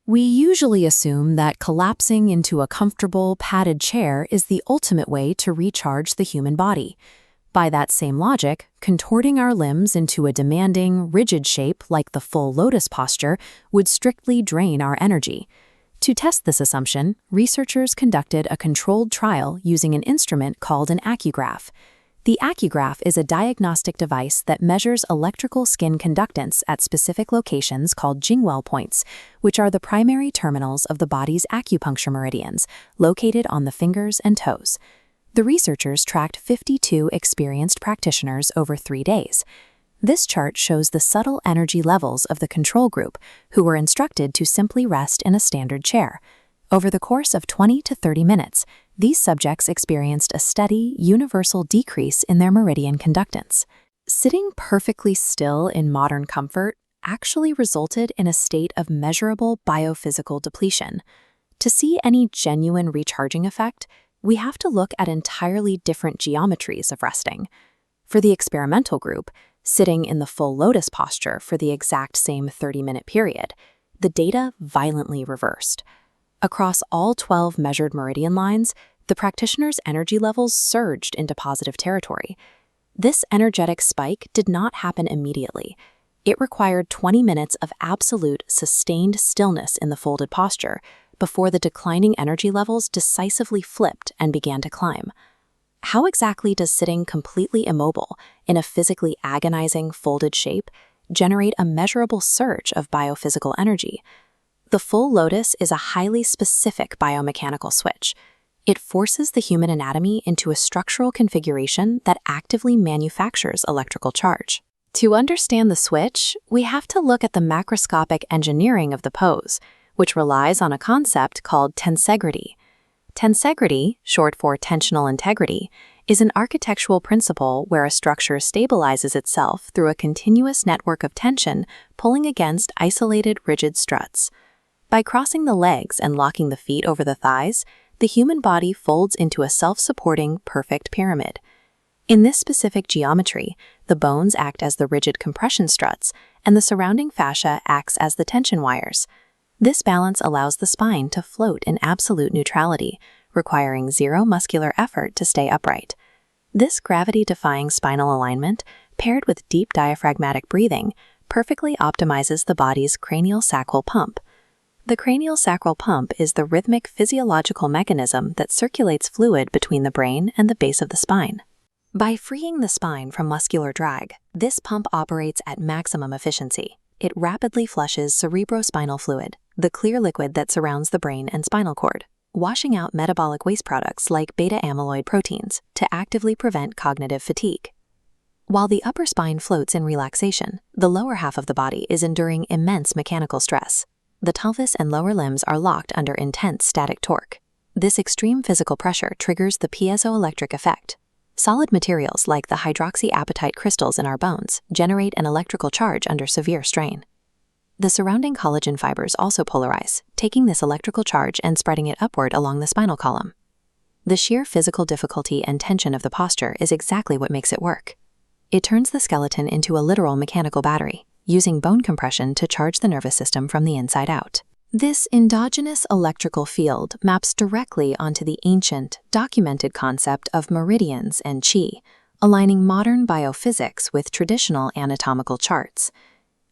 We usually assume that collapsing into a comfortable, padded chair is the ultimate way to recharge the human body. By that same logic, contorting our limbs into a demanding, rigid shape like the full lotus posture would strictly drain our energy. To test this assumption, researchers conducted a controlled trial using an instrument called an accugraph. The accugraph is a diagnostic device that measures electrical skin conductance at specific locations called Jingwell points, which are the primary terminals of the body's acupuncture meridians, located on the fingers and toes. The researchers tracked 52 experienced practitioners over 3 days. This chart shows the subtle energy levels of the control group, who were instructed to simply rest in a standard chair. Over the course of 20 to 30 minutes, these subjects experienced a steady, universal decrease in their meridian conductance. Sitting perfectly still in modern comfort actually resulted in a state of measurable biophysical depletion. To see any genuine recharging effect, we have to look at entirely different geometries of resting. For the experimental group, sitting in the full lotus posture for the exact same 30-minute period, the data violently reversed. Across all 12 measured meridian lines, the practitioner's energy levels surged into positive territory. This energetic spike did not happen immediately. It required 20 minutes of absolute, sustained stillness in the folded posture before the declining energy levels decisively flipped and began to climb. How exactly does sitting completely immobile in a physically agonizing folded shape generate a measurable surge of biophysical energy? The full lotus is a highly specific biomechanical switch. It forces the human anatomy into a structural configuration that actively manufactures electrical charge. To understand the switch, we have to look at the macroscopic engineering of the pose, which relies on a concept called tensegrity. Tensegrity, short for tensional integrity, is an architectural principle where a structure stabilizes itself through a continuous network of tension pulling against isolated rigid struts. By crossing the legs and locking the feet over the thighs, the human body folds into a self-supporting, perfect pyramid. In this specific geometry, the bones act as the rigid compression struts, and the surrounding fascia acts as the tension wires. This balance allows the spine to float in absolute neutrality, requiring zero muscular effort to stay upright. This gravity-defying spinal alignment, paired with deep diaphragmatic breathing, perfectly optimizes the body's cranial sacral pump. The cranial sacral pump is the rhythmic physiological mechanism that circulates fluid between the brain and the base of the spine. By freeing the spine from muscular drag, this pump operates at maximum efficiency. It rapidly flushes cerebrospinal fluid, the clear liquid that surrounds the brain and spinal cord, washing out metabolic waste products like beta-amyloid proteins to actively prevent cognitive fatigue. While the upper spine floats in relaxation, the lower half of the body is enduring immense mechanical stress. The pelvis and lower limbs are locked under intense static torque. This extreme physical pressure triggers the piezoelectric effect. Solid materials like the hydroxyapatite crystals in our bones generate an electrical charge under severe strain. The surrounding collagen fibers also polarize, taking this electrical charge and spreading it upward along the spinal column. The sheer physical difficulty and tension of the posture is exactly what makes it work. It turns the skeleton into a literal mechanical battery, using bone compression to charge the nervous system from the inside out. This endogenous electrical field maps directly onto the ancient, documented concept of meridians and qi, aligning modern biophysics with traditional anatomical charts.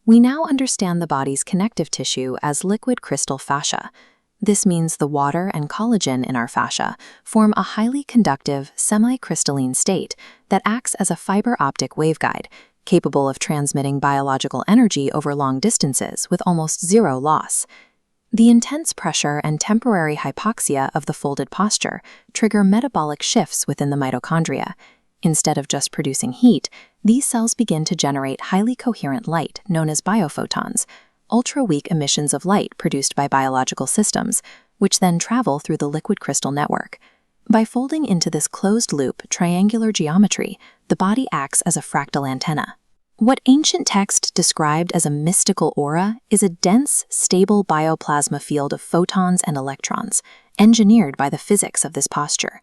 We now understand the body's connective tissue as liquid crystal fascia. This means the water and collagen in our fascia form a highly conductive, semi-crystalline state that acts as a fiber optic waveguide, capable of transmitting biological energy over long distances with almost zero loss. The intense pressure and temporary hypoxia of the folded posture trigger metabolic shifts within the mitochondria. Instead of just producing heat, these cells begin to generate highly coherent light known as biophotons, ultra-weak emissions of light produced by biological systems, which then travel through the liquid crystal network. By folding into this closed-loop, triangular geometry, the body acts as a fractal antenna. What ancient text described as a mystical aura is a dense, stable bioplasma field of photons and electrons, engineered by the physics of this posture.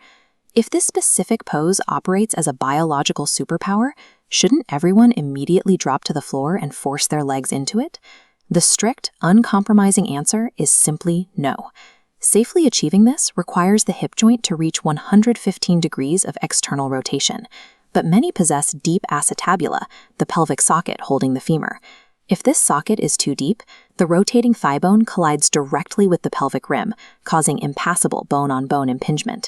If this specific pose operates as a biological superpower, shouldn't everyone immediately drop to the floor and force their legs into it? The strict, uncompromising answer is simply no. Safely achieving this requires the hip joint to reach 115 degrees of external rotation, but many possess deep acetabula, the pelvic socket holding the femur. If this socket is too deep, the rotating thigh bone collides directly with the pelvic rim, causing impassable bone-on-bone impingement.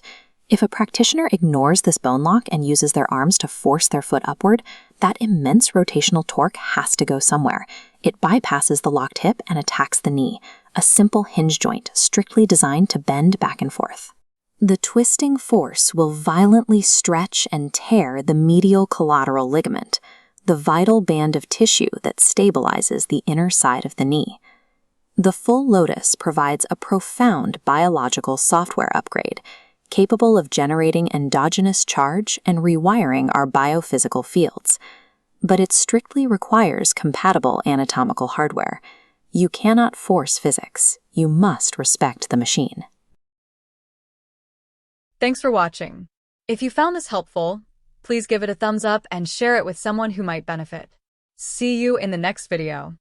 If a practitioner ignores this bone lock and uses their arms to force their foot upward, that immense rotational torque has to go somewhere. It bypasses the locked hip and attacks the knee, a simple hinge joint strictly designed to bend back and forth. The twisting force will violently stretch and tear the medial collateral ligament, the vital band of tissue that stabilizes the inner side of the knee. The full Lotus provides a profound biological software upgrade, capable of generating endogenous charge and rewiring our biophysical fields. But it strictly requires compatible anatomical hardware. You cannot force physics. You must respect the machine. Thanks for watching. If you found this helpful, please give it a thumbs up and share it with someone who might benefit. See you in the next video.